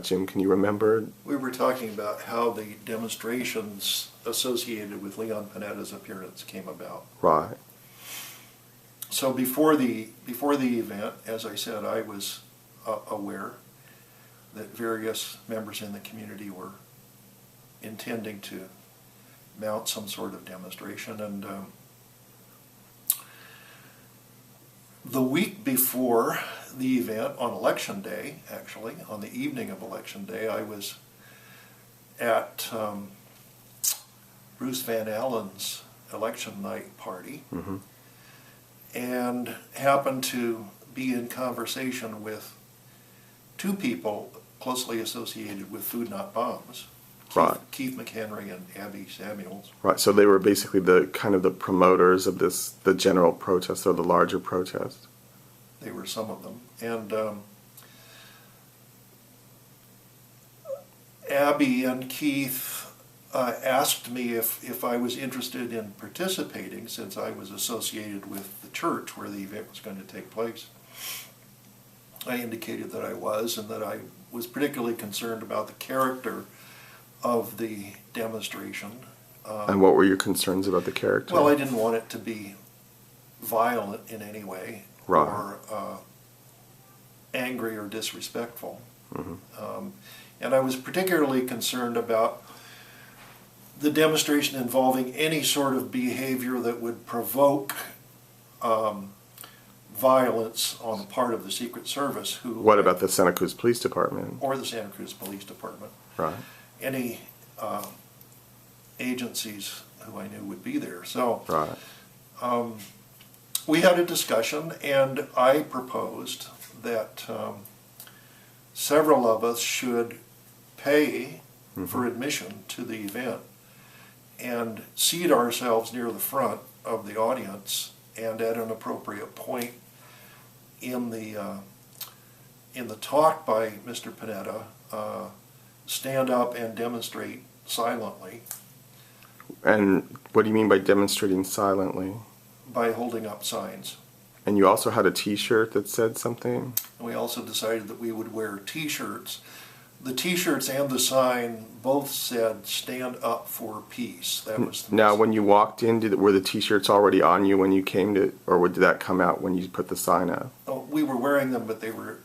Jim, can you remember? We were talking about how the demonstrations associated with Leon Panetta's appearance came about. Right. So before the event, as I said, I was aware that various members in the community were intending to mount some sort of demonstration, and the week before the event, on election day, actually, on the evening of election day, I was at Bruce Van Allen's election night party, Mm-hmm. and happened to be in conversation with two people closely associated with Food Not Bombs. Right. Keith McHenry and Abby Samuels. Right, so they were basically the kind of the promoters of this, the general protest or the larger protest. They were some of them. And Abby and Keith asked me if I was interested in participating, since I was associated with the church where the event was going to take place. I indicated that I was, and that I was particularly concerned about the character of the demonstration. And what were your concerns about the character? Well, I didn't want it to be violent in any way, right. or angry or disrespectful. Mm-hmm. And I was particularly concerned about the demonstration involving any sort of behavior that would provoke violence on the part of the Secret Service. What about the Santa Cruz Police Department? Or the Santa Cruz Police Department. Right. Any agencies who I knew would be there. So right. We had a discussion, and I proposed that several of us should pay mm-hmm. for admission to the event and seat ourselves near the front of the audience, and at an appropriate point in the talk by Mr. Panetta, stand up and demonstrate silently. And what do you mean by demonstrating silently? By holding up signs. And you also had a T-shirt that said something? And we also decided that we would wear T-shirts. The T-shirts and the sign both said "Stand up for peace." That was the now, message. when you walked in, were the T-shirts already on you when you came to, or did that come out when you put the sign up? Oh, we were wearing them, but they were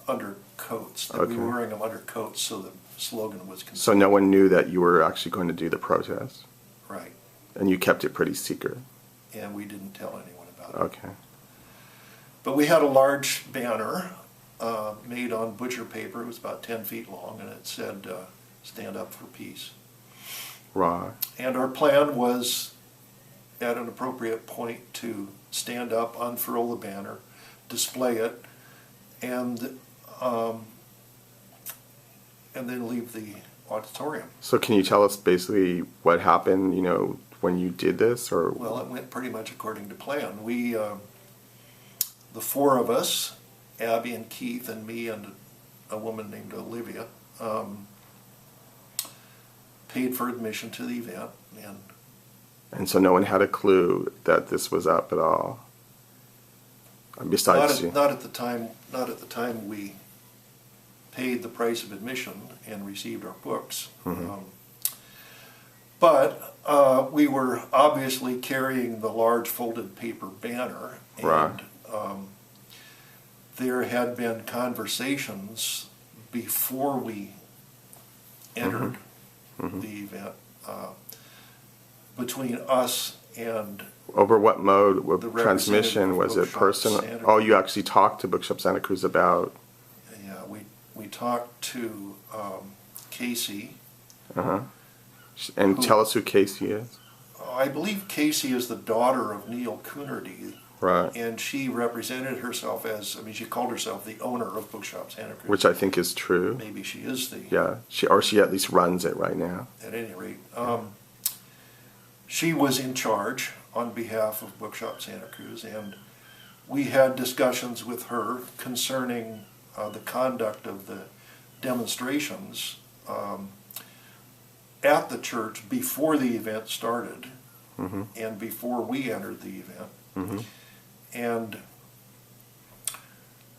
under coats. Okay. We were wearing them under coats, so the slogan was consistent. So no one knew that you were actually going to do the protest? Right. And you kept it pretty secret? And we didn't tell anyone about it. Okay. But we had a large banner made on butcher paper. It was about 10 feet long, and it said, "Stand up for peace." Right. And our plan was, at an appropriate point, to stand up, unfurl the banner, display it, and then leave the auditorium. So can you tell us basically what happened, when you did this? Or Well, it went pretty much according to plan. We, the four of us, Abby and Keith and me and a woman named Olivia, paid for admission to the event, and so no one had a clue that this was up at all, besides you? Not at the time. Not at the time we paid the price of admission and received our books. Mm-hmm. But we were obviously carrying the large folded paper banner, and right. There had been conversations before we entered mm-hmm. the event between us and over what mode of the transmission? Was it Bookshop personal? Santa Cruz. Oh, you actually talked to Bookshop Santa Cruz about? Yeah, we talked to Casey. Uh-huh. And tell us who Casey is. I believe Casey is the daughter of Neil Coonerty. Right. And she represented herself as, she called herself the owner of Bookshop Santa Cruz. Which I think is true. Maybe she is the... Yeah, she at least runs it right now. At any rate. She was in charge on behalf of Bookshop Santa Cruz, and we had discussions with her concerning the conduct of the demonstrations at the church before the event started, mm-hmm. and before we entered the event. Mm-hmm. And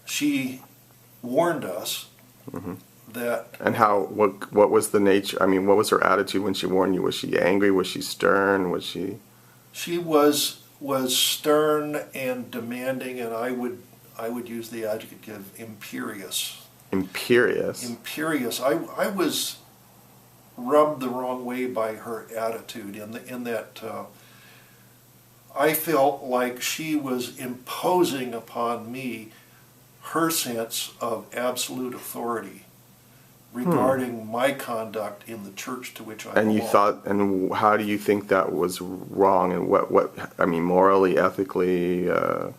she warned us mm-hmm. that And what was the nature, I mean, what was her attitude when she warned you? Was she angry? Was she stern? Was she? she was stern and demanding, and I would use the adjective imperious. Imperious? Imperious. I was rubbed the wrong way by her attitude in that I felt like she was imposing upon me her sense of absolute authority regarding my conduct in the church to which I belong. And you thought, and how do you think that was wrong? And I mean, morally, ethically? Well,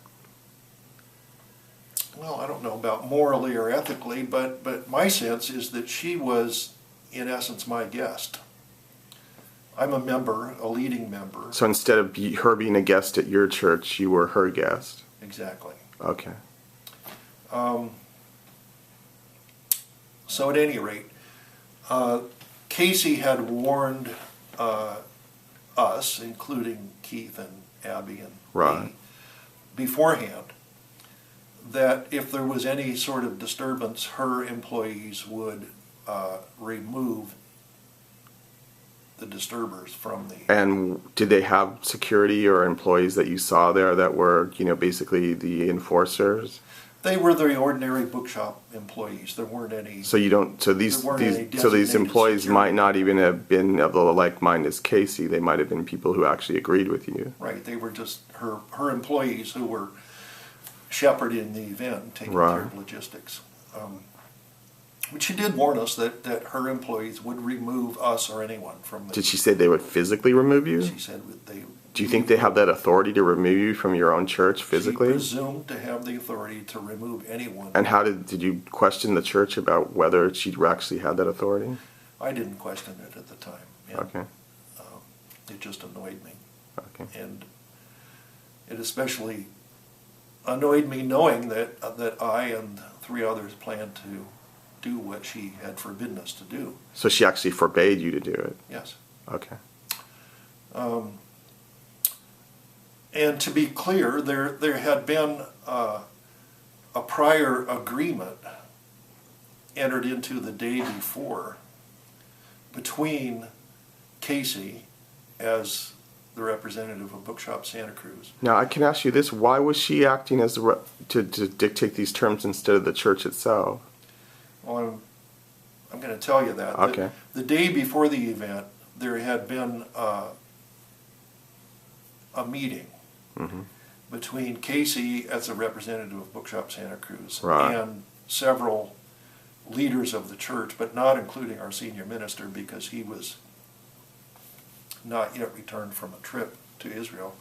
I don't know about morally or ethically, but my sense is that she was, in essence, my guest. I'm a member, a leading member. So instead of her being a guest at your church, you were her guest? Exactly. Okay. So at any rate, Casey had warned us, including Keith and Abby and Right. me, beforehand, that if there was any sort of disturbance, her employees would remove the disturbers from the... And did they have security or employees that you saw there that were, basically the enforcers? They were the ordinary bookshop employees. There weren't any... So you don't. So these There weren't any these employees designated might not even have been of the like mind as Casey. They might have been people who actually agreed with you. Right, they were just her employees who were shepherding the event and taking Right. care of logistics. But she did warn us that her employees would remove us or anyone from the... Did she say they would physically remove you? She said they... Do you think they have that authority to remove you from your own church physically? She presumed to have the authority to remove anyone. And how did you question the church about whether she actually had that authority? I didn't question it at the time. And, Okay. it just annoyed me. Okay. And it especially annoyed me knowing that I and 3 others planned to do what she had forbidden us to do. So she actually forbade you to do it? Yes. Okay. And to be clear, there had been a prior agreement entered into the day before between Casey as the representative of Bookshop Santa Cruz. Now, I can ask you this. Why was she acting as to dictate these terms instead of the church itself? Well, I'm going to tell you that. Okay. The day before the event, there had been a meeting between Casey as a representative of Bookshop Santa Cruz Right. and several leaders of the church, but not including our senior minister because he was not yet returned from a trip to Israel.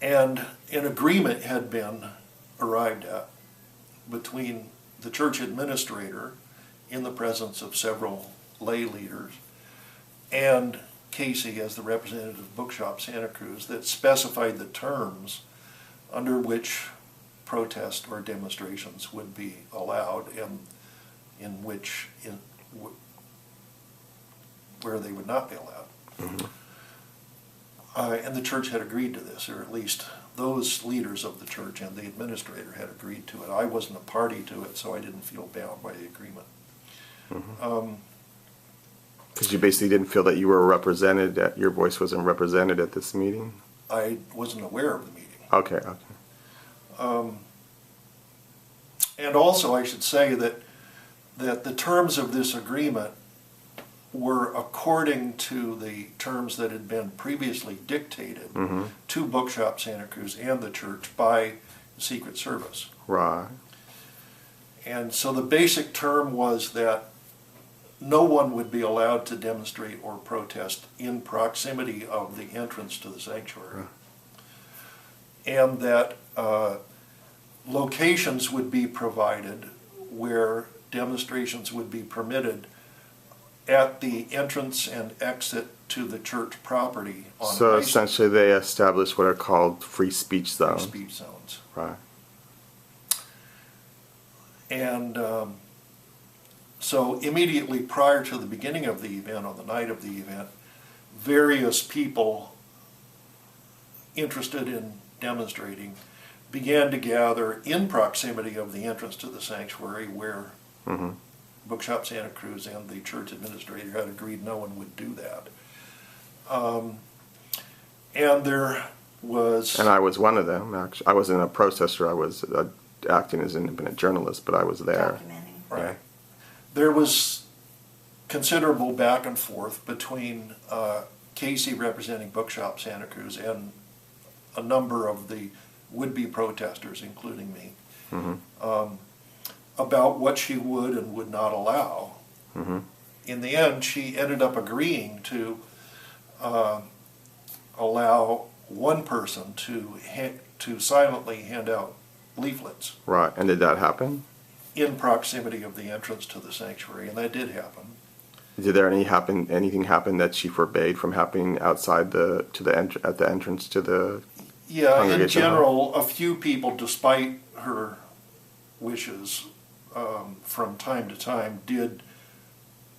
And an agreement had been arrived at between the church administrator in the presence of several lay leaders and Casey as the representative of Bookshop Santa Cruz that specified the terms under which protest or demonstrations would be allowed and where they would not be allowed. And the church had agreed to this, or at least those leaders of the church and the administrator had agreed to it. I wasn't a party to it, so I didn't feel bound by the agreement. Because you basically didn't feel that you were represented, that your voice wasn't represented at this meeting? I wasn't aware of the meeting. Okay. And also I should say that the terms of this agreement were according to the terms that had been previously dictated to Bookshop Santa Cruz and the church by the Secret Service. Right. And so the basic term was that no one would be allowed to demonstrate or protest in proximity of the entrance to the sanctuary. And that locations would be provided where demonstrations would be permitted at the entrance and exit to the church property on So essentially they established what are called free speech zones. free speech zones. Right. And so immediately prior to the beginning of the event, on the night of the event, various people interested in demonstrating began to gather in proximity of the entrance to the sanctuary where Bookshop Santa Cruz and the church administrator had agreed no one would do that. And there was... And I was one of them, actually. I wasn't a protester. I was acting as an independent journalist, but I was there. Documenting. Right. Yeah. There was considerable back and forth between Casey representing Bookshop Santa Cruz and a number of the would-be protesters, including me, about what she would and would not allow. In the end, she ended up agreeing to allow one person to silently hand out leaflets. Right. And did that happen? In proximity of the entrance to the sanctuary, and that did happen. Did there anything happen that she forbade from happening outside at the entrance to the Yeah, in congregation general, a few people, despite her wishes, from time to time, did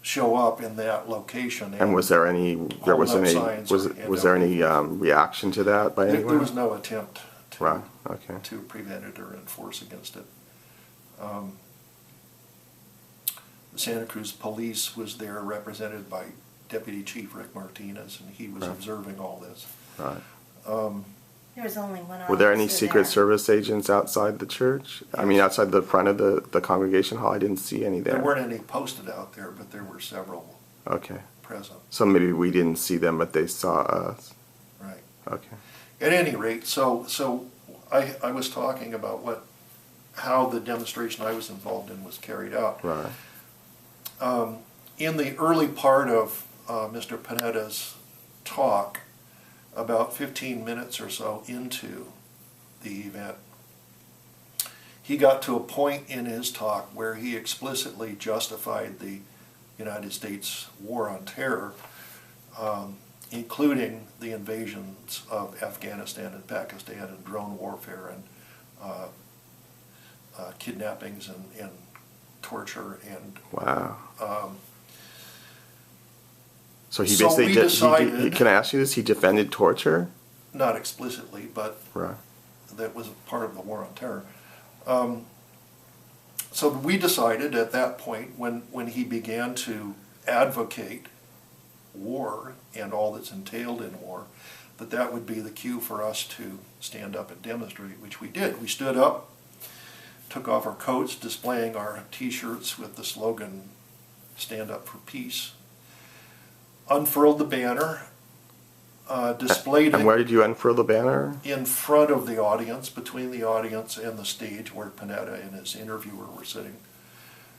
show up in that location. And was there any reaction to that by anyone? There was no attempt Right. Okay. to prevent it or enforce against it. The Santa Cruz police was there, represented by Deputy Chief Rick Martinez, and he was observing all this. Right. There was only one officer. Were there any Secret there. Service agents outside the church? I mean, outside the front of the congregation hall? I didn't see any there. There weren't any posted out there, but there were several Okay. present. So maybe we didn't see them, but they saw us. Right. Okay. At any rate, so I was talking about how the demonstration I was involved in was carried out. Right. In the early part of Mr. Panetta's talk, about 15 minutes or so into the event, he got to a point in his talk where he explicitly justified the United States war on terror, including the invasions of Afghanistan and Pakistan and drone warfare and kidnappings and torture and Wow. So he So basically we decided- can I ask you this? He defended torture? not explicitly, but Right. that was part of the war on terror. So we decided at that point, when he began to advocate war and all that's entailed in war, that would be the cue for us to stand up and demonstrate, which we did. We stood up, took off our coats, displaying our T-shirts with the slogan, "Stand Up for Peace," unfurled the banner, displayed And it where did you unfurl the banner? in front of the audience, between the audience and the stage where Panetta and his interviewer were sitting.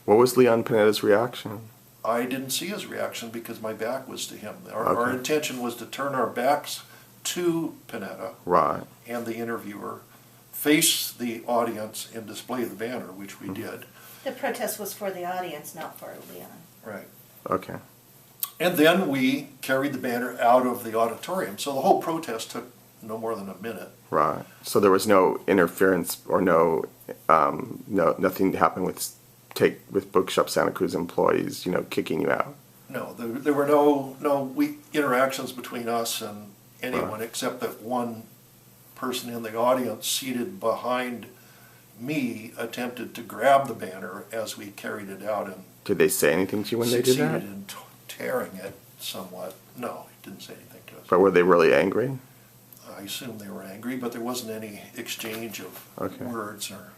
What was Leon Panetta's reaction? I didn't see his reaction because my back was to him. Our Okay. intention was to turn our backs to Panetta Right. and the interviewer, face the audience and display the banner, which we did. The protest was for the audience, not for Leon. Right. Okay. And then we carried the banner out of the auditorium. So the whole protest took no more than a minute. Right. So there was no interference or nothing happened with Bookshop Santa Cruz employees, kicking you out. No, there were no interactions between us and anyone, Right. except that one person in the audience seated behind me attempted to grab the banner as we carried it out and Did they say anything to you when they did succeeded that? in tearing it somewhat. No, he didn't say anything to us. But were they really angry? I assume they were angry, but there wasn't any exchange of Okay. words or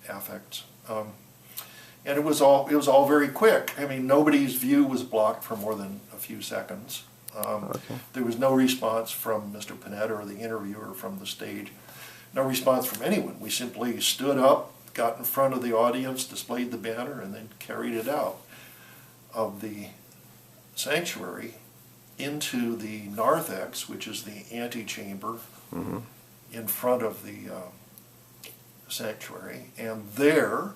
affects. And it was all very quick. I mean, nobody's view was blocked for more than a few seconds. Okay. There was no response from Mr. Panetta or the interviewer from the stage. No response from anyone. We simply stood up, got in front of the audience, displayed the banner, and then carried it out of the sanctuary into the narthex, which is the antechamber in front of the sanctuary. And there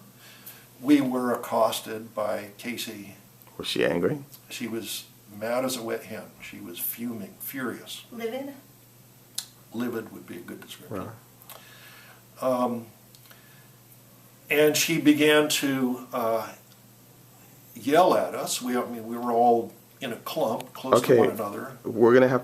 we were accosted by Casey. Was she angry? She was mad as a wet hen. She was fuming, furious. Livid? Livid would be a good description. Right. And she began to yell at us. We were all in a clump, close to one another. We're going to have